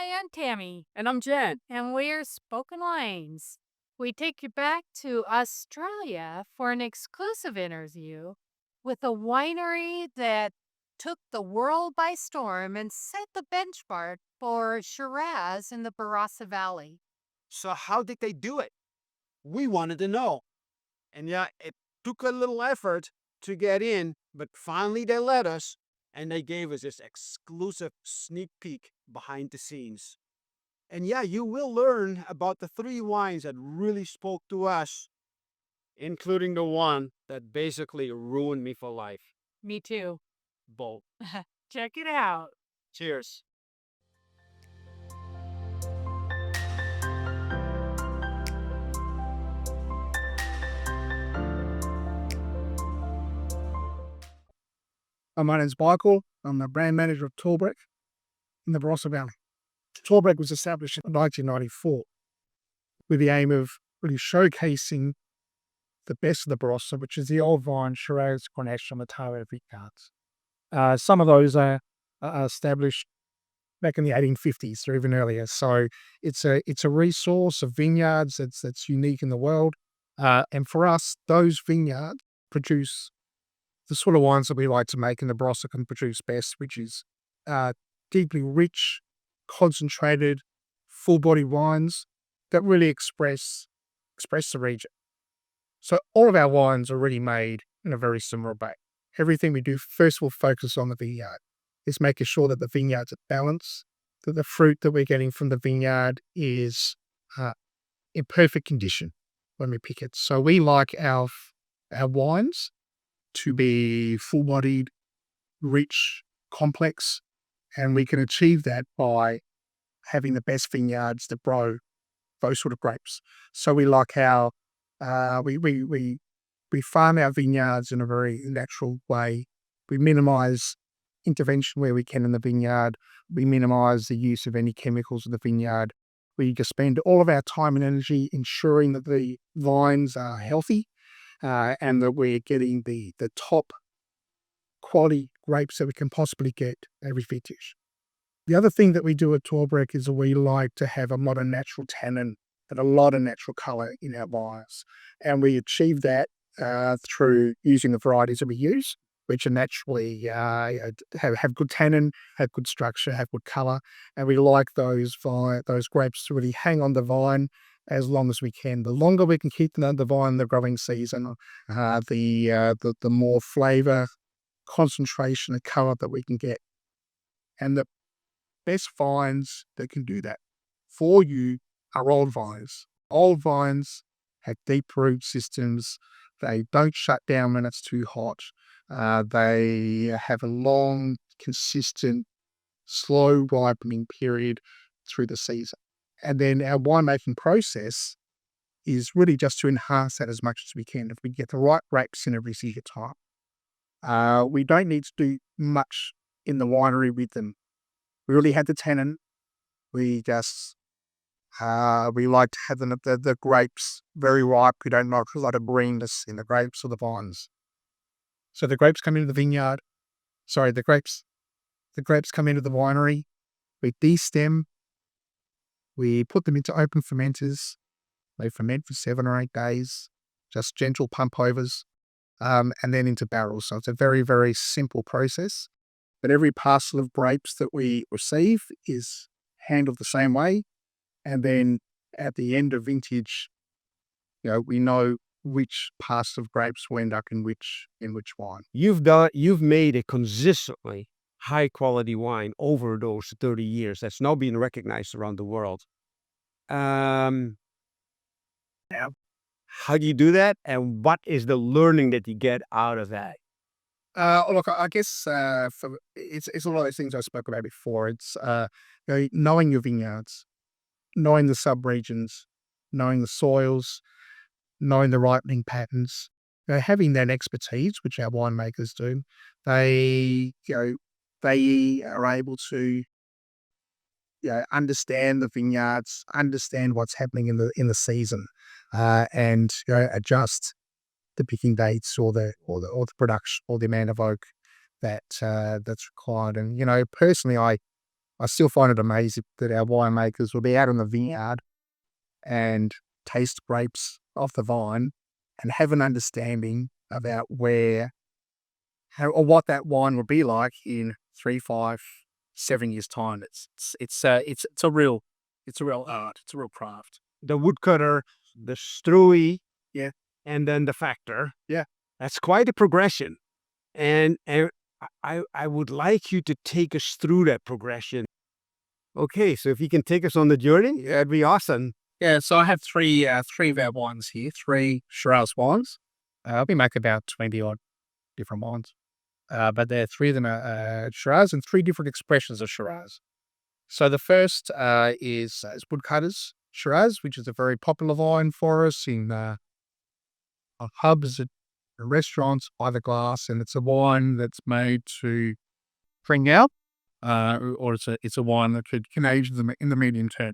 Hi, I'm Tammy, And I'm Jen. and we're Spoken Lanes. We take you back to Australia for an exclusive interview with a winery that took the world by storm and set the benchmark for Shiraz in the Barossa Valley. So how did they do it? We wanted to know. And yeah, it took a little effort to get in, but finally they let us and they gave us this exclusive sneak peek behind the scenes. And yeah, you will learn about the three wines that really spoke to us, including the one that basically ruined me for life. Me too. Bolt. Check it out. Cheers. My name's Michael. I'm the brand manager of Torbreck in the Barossa Valley. Torbreck was established in 1994 with the aim of really showcasing the best of the Barossa, which is the old vine, Shiraz, Grenache, and Mataro vineyards. Some of those are established back in the 1850s or even earlier. So it's a resource of vineyards that's unique in the world. And for us, those vineyards produce the sort of wines that we like to make and the Barossa can produce best, which is deeply rich, concentrated, full-bodied wines that really express the region. So all of our wines are really made in a very similar way. Everything we do first will focus on the vineyard. Is making sure that the vineyards are balanced, that the fruit that we're getting from the vineyard is in perfect condition when we pick it. So we like our wines to be full-bodied, rich, complex, and we can achieve that by having the best vineyards that grow those sort of grapes. So we like our we farm our vineyards in a very natural way. We minimise intervention where we can in the vineyard. We minimise the use of any chemicals in the vineyard. We just spend all of our time and energy ensuring that the vines are healthy and that we're getting the top quality grapes that we can possibly get every vintage. The other thing that we do at Torbreck is that we like to have a lot of natural tannin and a lot of natural colour in our wines. And we achieve that through using the varieties that we use, which are naturally have good tannin, have good structure, have good colour. And we like those grapes to really hang on the vine as long as we can. The longer we can keep them on the vine in the growing season, the more flavour, concentration and colour that we can get. And the best vines that can do that for you are old vines. Old vines have deep root systems. They don't shut down when it's too hot. They have a long, consistent, slow ripening period through the season. And then our winemaking process is really just to enhance that as much as we can. If we get the right grapes in every single time, we don't need to do much in the winery with them. We really had the tannin. We just we like to have the grapes very ripe. We don't like a lot of greenness in the grapes or the vines. So the grapes come into the vineyard. Sorry, the grapes come into the winery. We destem. We put them into open fermenters. They ferment for 7 or 8 days. Just gentle pump overs, and then into barrels. So it's a very, very simple process. But every parcel of grapes that we receive is handled the same way. And then at the end of vintage, we know which parcel of grapes will end up in which wine. You've made a consistently high quality wine over those 30 years. That's now being recognized around the world. Um, Yeah. how do you do that? And what is the learning that you get out of that? Look, I guess it's a lot of those things I spoke about before. It's knowing your vineyards, knowing the subregions, knowing the soils, knowing the ripening patterns, having that expertise, which our winemakers do. They they are able to understand the vineyards, understand what's happening in the season, and adjust the picking dates or the production or the amount of oak that's required. And personally, I I still find it amazing that our winemakers will be out in the vineyard and taste grapes off the vine and have an understanding about or what that wine will be like in 3, 5, 7 years time. It's a real art. It's a real craft. The Woodcutter, the Struie, Yeah. and then the Factor. Yeah. That's quite a progression. And I would like you to take us through that progression. Okay, so if you can take us on the journey, that'd be awesome. Yeah, so I have three of our wines here, 3 Shiraz wines. We make about 20 odd different wines. But there are 3 of them are Shiraz and 3 different expressions of Shiraz. So the first is Woodcutter's Shiraz, which is a very popular wine for us in on pubs and restaurants by the glass, and it's a wine that's made to bring out, or it's a wine that can age in the medium term.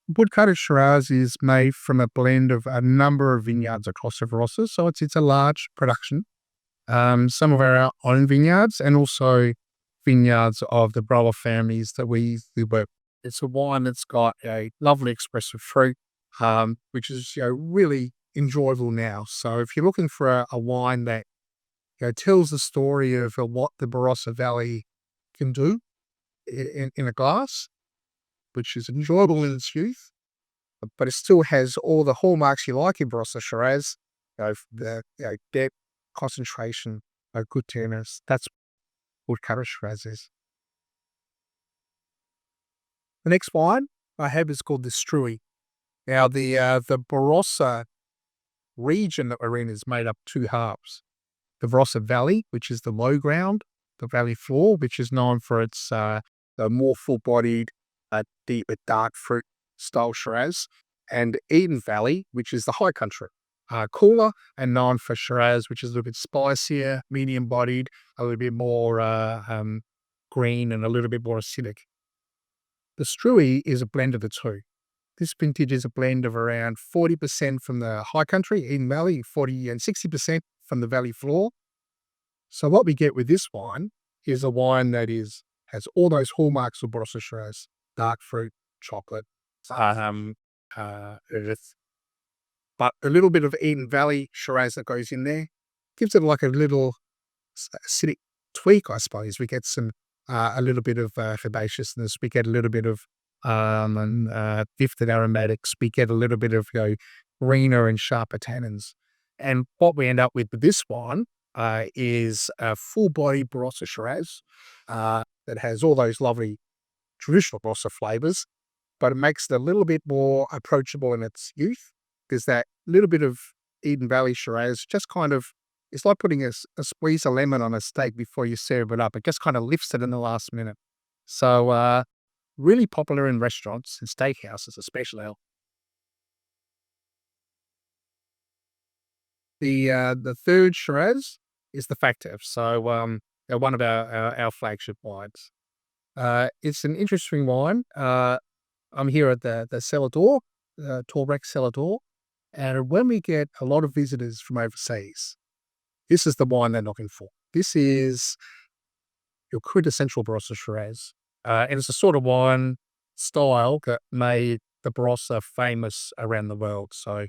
Woodcutter Shiraz is made from a blend of a number of vineyards across the Barossa, so it's a large production. Some of our own vineyards and also vineyards of the Barossa families that we work. It's a wine that's got a lovely expressive fruit, which is really enjoyable now. So if you're looking for a wine that tells the story of what the Barossa Valley can do in a glass, which is enjoyable in its youth, but it still has all the hallmarks you like in Barossa Shiraz, the depth, concentration, good tannins. That's what Woodcutter Shiraz is. The next wine I have is called the Struie. Now, the Barossa region that we're in is made up of 2 halves. The Barossa Valley, which is the low ground, the valley floor, which is known for its the more full-bodied, deep dark fruit style Shiraz, and Eden Valley, which is the high country, cooler and known for Shiraz, which is a little bit spicier, medium-bodied, a little bit more green, and a little bit more acidic. The Struie is a blend of the 2. This vintage is a blend of around 40% from the high country, Eden Valley, 40 and 60% from the valley floor. So what we get with this wine is a wine that has all those hallmarks of Barossa Shiraz: dark fruit, chocolate, earth, but a little bit of Eden Valley Shiraz that goes in there gives it like a little acidic tweak, I suppose. We get a little bit of herbaceousness. We get a little bit of gifted aromatics. We get a little bit of greener and sharper tannins. And what we end up with this wine is a full-body Barossa Shiraz that has all those lovely traditional Barossa flavours, but it makes it a little bit more approachable in its youth. There's that little bit of Eden Valley Shiraz, just kind of, it's like putting a squeeze of lemon on a steak before you serve it up. It just kind of lifts it in the last minute. So really popular in restaurants and steakhouses especially. The third Shiraz is the Factor. So one of our flagship wines. It's an interesting wine. I'm here at the cellar door, Torbreck cellar door, and when we get a lot of visitors from overseas, this is the wine they're looking for. This is your quintessential Barossa Shiraz, and it's a sort of wine style that made the Barossa famous around the world. So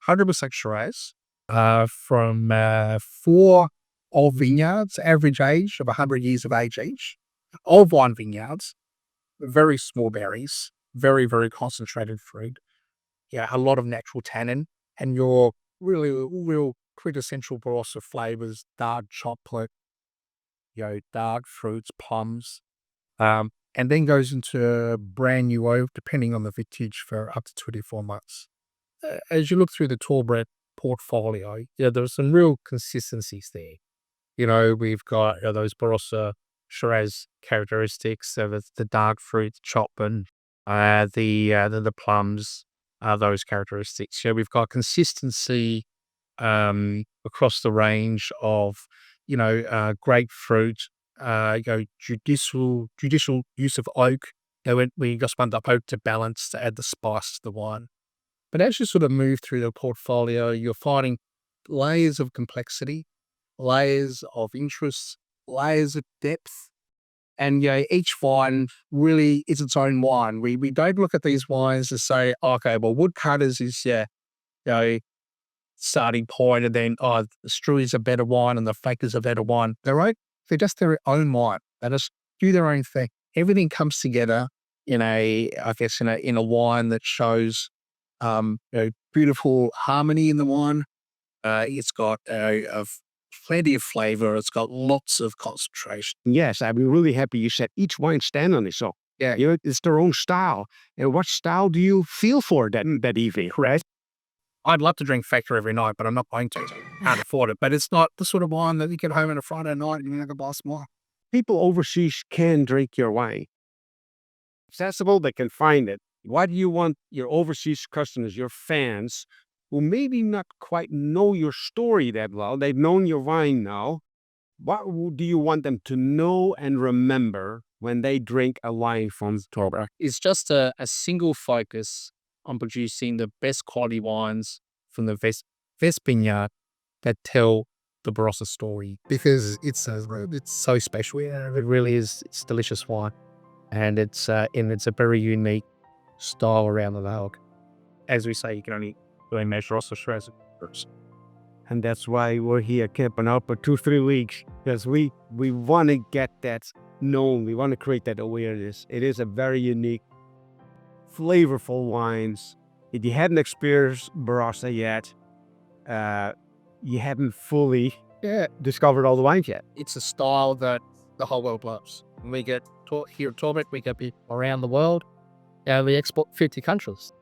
100% Shiraz, from 4 old vineyards, average age of 100 years of age each. Old wine vineyards, very small berries, very, very concentrated fruit. A lot of natural tannin, and your really real quintessential Barossa flavors: dark chocolate, dark fruits, plums, and then goes into brand new oak, depending on the vintage, for up to 24 months. As you look through the Torbreck portfolio, there's some real consistencies there. We've got those Barossa Shiraz characteristics of the dark fruit, chocolate, the plums, those characteristics. We've got consistency across the range of grapefruit, judicial use of oak. We just want the oak to balance, to add the spice to the wine. But as you sort of move through the portfolio, you're finding layers of complexity, layers of interest, layers of depth, And each wine really is its own wine. We don't look at these wines and say, okay, well, Woodcutters is starting point, and then Struie is a better wine and the Fake is a better wine. They're just their own wine. They just do their own thing. Everything comes together in a wine that shows beautiful harmony in the wine. It's got plenty of flavor. It's got lots of concentration. Yes, I'd be really happy you said each wine stand on its own. Yeah. It's their own style. And what style do you feel for that evening, right? I'd love to drink Factor every night, but I'm not going to. Can't afford it. But it's not the sort of wine that you get home on a Friday night and you have a glass of wine. People overseas can drink your wine. Accessible, they can find it. Why do you want your overseas customers, your fans, who maybe not quite know your story that well, they've known your wine now, what do you want them to know and remember when they drink a wine from Torbreck? It's just a single focus on producing the best quality wines from the best vineyard that tell the Barossa story, because it's so special. Yeah, it really is. It's delicious wine, and it's a very unique style around the world. As we say, you can only really measure Barossa Shiraz. And that's why we're here camping out for 2-3 weeks, because we want to get that known. We want to create that awareness. It is a very unique, flavorful wines. If you hadn't experienced Barossa yet, you haven't fully discovered all the wines yet. It's a style that the whole world loves. We get here at Torbreck, we get people around the world, and we export 50 countries.